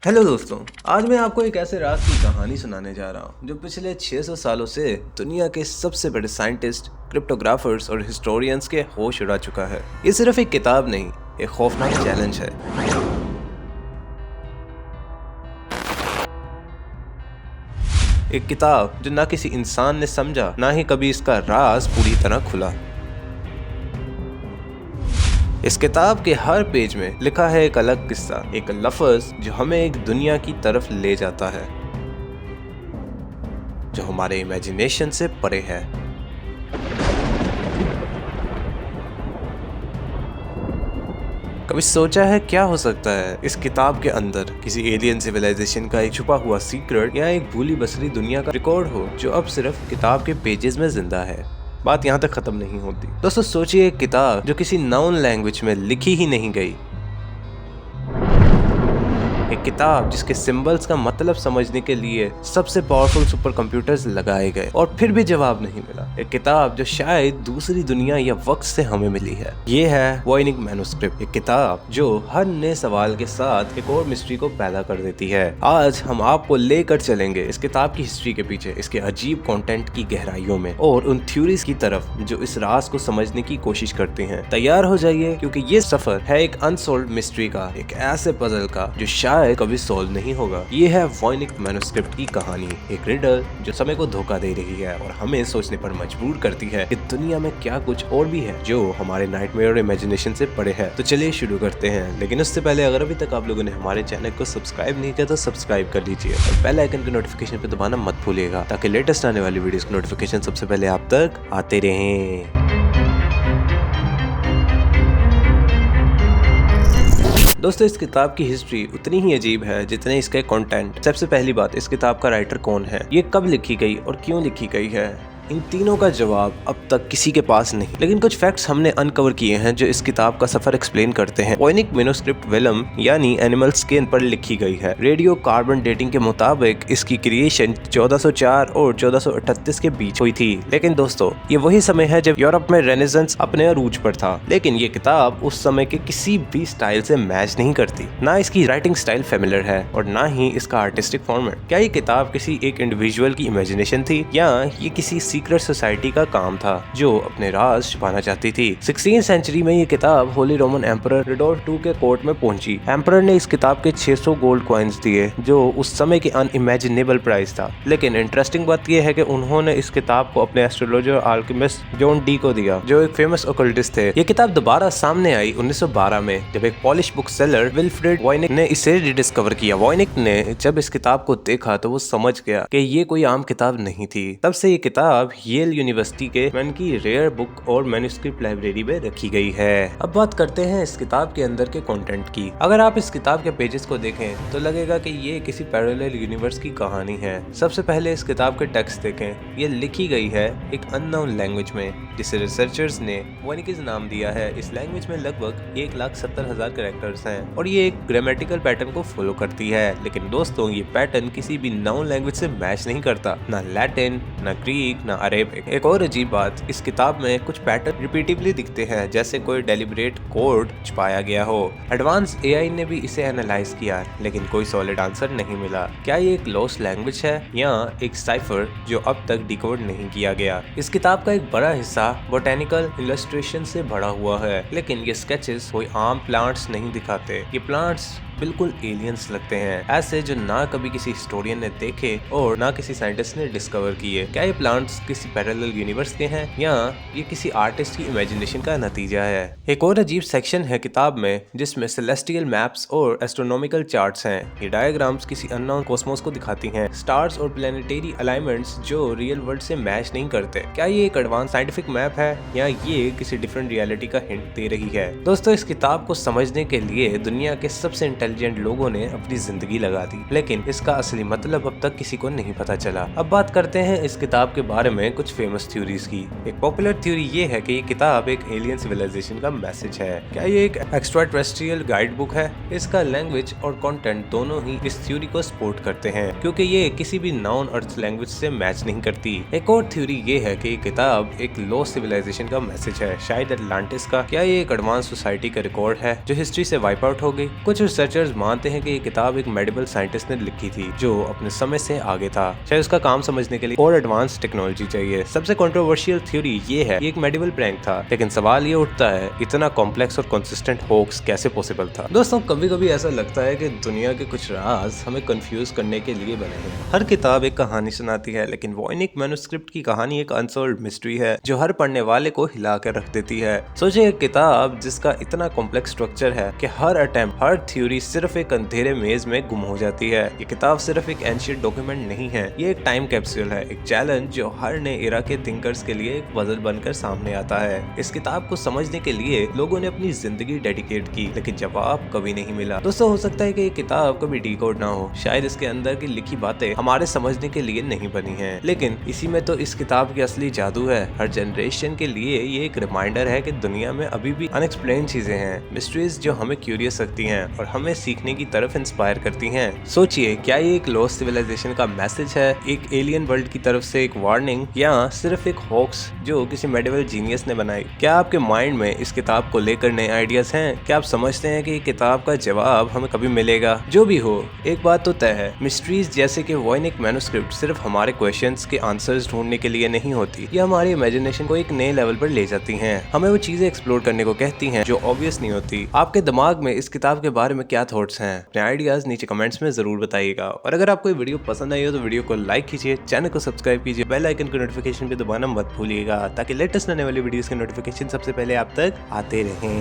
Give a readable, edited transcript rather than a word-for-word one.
Hello दोस्तों, आज मैं आपको एक ऐसे राज की कहानी सुनाने जा रहा हूँ जो पिछले 600 सालों से दुनिया के सबसे बड़े साइंटिस्ट, क्रिप्टोग्राफर्स और हिस्टोरियंस के होश उड़ा चुका है। ये सिर्फ एक किताब नहीं, एक खौफनाक चैलेंज है। एक किताब जो ना किसी इंसान ने समझा, ना ही कभी इसका राज पूरी तरह खुला। इस किताब के हर पेज में लिखा है एक अलग किस्सा, एक लफ्ज जो हमें एक दुनिया की तरफ ले जाता है जो हमारे इमेजिनेशन से परे है। कभी सोचा है क्या हो सकता है इस किताब के अंदर? किसी एलियन सिविलाइजेशन का एक छुपा हुआ सीक्रेट या एक भूली बसरी दुनिया का रिकॉर्ड हो जो अब सिर्फ किताब के पेजेस में जिंदा है। बात यहाँ तक खत्म नहीं होती दोस्तों। सोचिए एक किताब जो किसी नॉन लैंग्वेज में लिखी ही नहीं गई, एक किताब जिसके सिंबल्स का मतलब समझने के लिए सबसे पावरफुल सुपर कंप्यूटर्स लगाए गए और फिर भी जवाब नहीं मिला। एक किताब जो शायद दूसरी दुनिया या वक्त से हमें मिली है। ये है वॉइनिक मैन्युस्क्रिप्ट, एक किताब जो हर नए सवाल के साथ एक और मिस्ट्री को पैदा कर देती है। आज हम आपको लेकर चलेंगे इस किताब की हिस्ट्री के पीछे, इसके अजीब कंटेंट की गहराइयों में और उन थ्योरीज की तरफ जो इस राज को समझने की कोशिश करती हैं। तैयार हो जाइए क्योंकि ये सफर है एक अनसॉल्व्ड मिस्ट्री का, एक ऐसे पजल का जो शायद कभी सॉल्व नहीं होगा। ये है वॉइनिक मैन्युस्क्रिप्ट की कहानी, एक रिडल जो समय को धोखा दे रही है और हमें सोचने पर मजबूर करती है कि दुनिया में क्या कुछ और भी है जो हमारे नाइटमेयर और इमेजिनेशन से परे है। तो चलिए शुरू करते हैं, लेकिन उससे पहले अगर अभी तक आप लोगों ने हमारे चैनल को सब्सक्राइब नहीं किया तो सब्सक्राइब कर लीजिए और बेल आइकन के नोटिफिकेशन पे दबाना मत भूलिएगा ताकि लेटेस्ट आने वाली वीडियोस के नोटिफिकेशन सबसे पहले आप तक आते रहें। दोस्तों, इस किताब की हिस्ट्री उतनी ही अजीब है जितने इसके कंटेंट। सबसे पहली बात, इस किताब का राइटर कौन है, ये कब लिखी गई और क्यों लिखी गई है, इन तीनों का जवाब अब तक किसी के पास नहीं। लेकिन कुछ फैक्ट्स हमने अनकवर किए हैं जो इस किताब का सफर एक्सप्लेन करते हैं। वॉइनिक मैन्युस्क्रिप्ट वेलम यानी एनिमल स्किन पर लिखी गई है। रेडियो कार्बन डेटिंग के मुताबिक इसकी क्रिएशन 1404 और 1438 के बीच हुई थी। लेकिन दोस्तों, ये वही समय है जब यूरोप में रेनेसांस अपने अरूज पर था। लेकिन ये किताब उस समय के किसी भी स्टाइल से मैच नहीं करती। ना इसकी राइटिंग स्टाइल फेमिलियर है और ना ही इसका आर्टिस्टिक फॉर्मेट। क्या ये किताब किसी एक इंडिविजुअल की इमेजिनेशन थी या ये किसी सीक्रेट सोसाइटी का काम था जो अपने राज छुपाना चाहती थी? 16वीं सेंचुरी में ये किताब होली रोमन एम्परर रिडोल्फ II के कोर्ट में पहुंची। एम्परर ने इस किताब के 600 गोल्ड कॉइन्स दिए जो उस समय के अनइमेजिनेबल प्राइस था। लेकिन इंटरेस्टिंग बात यह है कि उन्होंने इस किताब को अपने एस्ट्रोलॉजर अल्केमिस्ट जॉन डी को दिया जो एक फेमस ओकल्टिस्ट थे। ये किताब दोबारा सामने आई 1912 में जब एक पॉलिश बुक सेलर विल्फ्रेड वॉइनिक ने इसे रिडिस्कवर किया। वॉइनिक ने जब इस किताब को देखा तो वो समझ गया कि ये कोई आम किताब नहीं थी। तब से ये किताब येल यूनिवर्सिटी के मैन की रेयर बुक और मैन्युस्क्रिप्ट लाइब्रेरी में रखी गई है। अब बात करते हैं इस किताब के अंदर के कंटेंट की। अगर आप इस किताब के पेजेस को देखें तो लगेगा कि ये किसी पैरेलल यूनिवर्स की कहानी है। सबसे पहले इस किताब के टेक्स्ट देखें। ये लिखी गई है एक अननोन लैंग्वेज में जिसे रिसर्चर्स ने वॉइनिक नाम दिया है। इस लैंग्वेज में लगभग 1,70,000 कैरेक्टर्स हैं और ये एक ग्रामेटिकल पैटर्न को फॉलो करती है। लेकिन दोस्तों, ये पैटर्न किसी भी नॉन लैंग्वेज से मैच नहीं करता, ना लैटिन, ना ग्रीक, ना अरेबिक। एक और अजीब बात, इस किताब में कुछ पैटर्न रिपीटिवली दिखते हैं जैसे कोई डेलिब्रेट कोड छुपाया गया हो। एडवांस एआई ने भी इसे एनालाइज किया लेकिन कोई सॉलिड आंसर नहीं मिला। क्या ये एक लॉस्ट लैंग्वेज है या एक साइफर जो अब तक डिकोड नहीं किया गया? इस किताब का एक बड़ा हिस्सा बोटेनिकल इलस्ट्रेशन से भरा हुआ है, लेकिन ये स्केचेस कोई आम प्लांट्स नहीं दिखाते। ये प्लांट्स बिल्कुल एलियंस लगते हैं, ऐसे जो ना कभी किसी हिस्टोरियन ने देखे और ना किसी साइंटिस्ट ने डिस्कवर किए। क्या ये प्लांट्स किसी पैरेलल यूनिवर्स के हैं या ये किसी आर्टिस्ट की इमेजिनेशन का नतीजा है? एक और अजीब सेक्शन है किताब में जिसमें सेलेस्टियल मैप्स और एस्ट्रोनॉमिकल चार्ट्स हैं। ये डायग्राम्स किसी अननोन कॉस्मोस को दिखाती हैं, स्टार्स और प्लैनेटरी अलाइनमेंट्स जो रियल वर्ल्ड से मैच नहीं करते। क्या ये एक एडवांस साइंटिफिक मैप है या ये किसी डिफरेंट रियलिटी का हिंट दे रही है? दोस्तों, इस किताब को समझने के लिए दुनिया के सबसे इंटेलिजेंट लोगों ने अपनी जिंदगी लगा दी, लेकिन इसका असली मतलब अब तक किसी को नहीं पता चला। अब बात करते हैं इस किताब के बारे में कुछ फेमस थ्योरीज की। एक पॉपुलर थ्योरी ये है कि ये किताब एक एलियन सिविलाइजेशन का मैसेज है। क्या ये एक एक्स्ट्रा टेरेस्ट्रियल गाइड बुक है? इसका लैंग्वेज और कंटेंट दोनों ही इस थ्योरी को सपोर्ट करते हैं क्योंकि ये किसी भी नॉन अर्थ लैंग्वेज से मैच नहीं करती। एक और थ्योरी ये है कि ये किताब एक लॉस्ट सिविलाइजेशन का मैसेज है, शायद अटलांटिस का। क्या ये एक एडवांस सोसाइटी का रिकॉर्ड है जो हिस्ट्री से वाइप आउट हो गई? कुछ रिसर्चर रिसर्चर्स मानते हैं कि ये किताब एक मेडिकल साइंटिस्ट ने लिखी थी जो अपने समय से आगे था। शायद उसका काम समझने के लिए और एडवांस टेक्नोलॉजी चाहिए। सबसे कंट्रोवर्शियल थ्योरी ये है, ये एक मेडिकल प्रैंक था, लेकिन सवाल ये उठता है इतना कॉम्प्लेक्स और कंसिस्टेंट होक्स कैसे पॉसिबल था। दोस्तों, कभी कभी ऐसा लगता है कि दुनिया के कुछ राज हमें कंफ्यूज करने के लिए बने हैं। हर किताब एक कहानी सुनाती है, लेकिन वॉइनिक मैन्युस्क्रिप्ट की कहानी एक अनसॉल्व्ड मिस्ट्री है जो हर पढ़ने वाले को हिला कर रख देती है। सोचिए, एक किताब जिसका इतना कॉम्प्लेक्स स्ट्रक्चर है कि हर अटेम्प्ट, हर थ्योरी सिर्फ एक अंधेरे मेज में गुम हो जाती है। ये किताब सिर्फ एक एंशिएंट डॉक्यूमेंट नहीं है, ये एक टाइम कैप्सूल है, एक चैलेंज जो हर नए एरा के थिंकर्स के लिए एक पजल बनकर सामने आता है। इस किताब को समझने के लिए लोगों ने अपनी जिंदगी डेडिकेट की, लेकिन जवाब कभी नहीं मिला। दोस्तों, हो सकता है कि ये किताब कभी डिकोड ना हो, शायद इसके अंदर की लिखी बातें हमारे समझने के लिए नहीं बनी हैं, लेकिन इसी में तो इस किताब की असली जादू है। हर जनरेशन के लिए ये एक रिमाइंडर है कि दुनिया में अभी भी अनएक्सप्लेन चीजें हैं, मिस्ट्रीज जो हमें क्यूरियस रखती हैं और हमें सीखने की तरफ इंस्पायर करती हैं। सोचिए, क्या ये एक लॉस्ट सिविलाइजेशन का मैसेज है, एक एलियन वर्ल्ड की तरफ से एक वार्निंग, या सिर्फ एक हॉक्स जो किसी मेडिवल जीनियस ने बनाई? क्या आपके माइंड में इस किताब को लेकर नए आइडियाज हैं? क्या आप समझते हैं कि किताब का जवाब हमें कभी मिलेगा? जो भी हो, एक बात तो तय है, मिस्ट्रीज जैसे कि वॉइनिक मैन्युस्क्रिप्ट सिर्फ हमारे क्वेश्चंस के आंसर्स ढूंढने के लिए नहीं होती, ये हमारी इमेजिनेशन को एक नए लेवल पर ले जाती हैं। हमें वो चीजें एक्सप्लोर करने को कहती हैं जो ऑब्वियस नहीं होती। आपके दिमाग में इस किताब के बारे में क्या थॉट्स हैं? अपने आइडियाज नीचे कमेंट्स में जरूर बताइएगा। और अगर आपको ये वीडियो पसंद आई हो तो वीडियो को लाइक कीजिए, चैनल को सब्सक्राइब कीजिए, बेल आइकन को नोटिफिकेशन पे दबाना मत भूलिएगा ताकि लेटेस्ट आने वाली वीडियोस के नोटिफिकेशन सबसे पहले आप तक आते रहें।